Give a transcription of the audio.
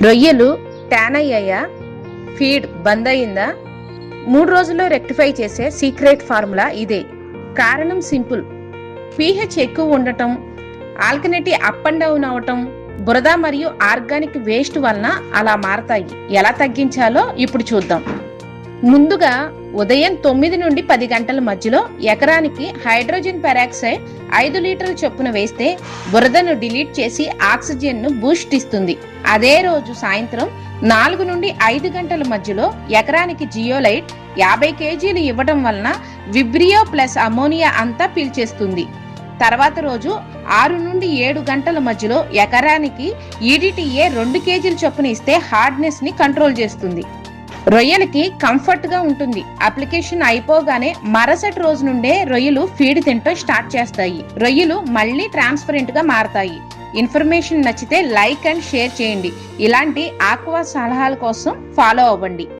రొయ్యలు ట్యాన్ అయ్యాయా? ఫీడ్ బంద్ అయిందా? 3 రోజుల్లో రెక్టిఫై చేసే సీక్రెట్ ఫార్ములా ఇదే. కారణం సింపుల్. pH ఎక్కువ ఉండటం, ఆల్కలినిటీ అప్ అండ్ డౌన్ అవటం, బురద మరియు ఆర్గానిక్ వేస్ట్ వలన అలా మారతాయి. ఎలా తగ్గించాలో ఇప్పుడు చూద్దాం. ముందుగా ఉదయం 9 నుండి 10 గంటల మధ్యలో ఎకరానికి హైడ్రోజన్ పెరాక్సైడ్ 5 లీటర్ల చొప్పున వేస్తే బురదను డిలీట్ చేసి ఆక్సిజన్ ను బూస్ట్ ఇస్తుంది. అదే రోజు సాయంత్రం 4 నుండి 5 గంటల మధ్యలో ఎకరానికి జియోలైట్ 50 కేజీలు ఇవ్వడం వలన విబ్రియో ప్లస్ అమోనియా అంతా పీల్చేస్తుంది. తర్వాత రోజు 6 నుండి 7 గంటల మధ్యలో ఎకరానికి ఈడిటిఏ 2 కేజీల చొప్పున ఇస్తే హార్డ్నెస్ ని కంట్రోల్ చేస్తుంది. రొయ్యలకి కంఫర్ట్ గా ఉంటుంది. అప్లికేషన్ అయిపోగానే మరుసటి రోజు నుండే రొయ్యలు ఫీడ్ తింటూ స్టార్ట్ చేస్తాయి. రొయ్యలు మళ్ళీ ట్రాన్స్పరెంట్ గా మారతాయి. ఇన్ఫర్మేషన్ నచ్చితే లైక్ అండ్ షేర్ చేయండి. ఇలాంటి ఆక్వా సలహాల కోసం ఫాలో అవ్వండి.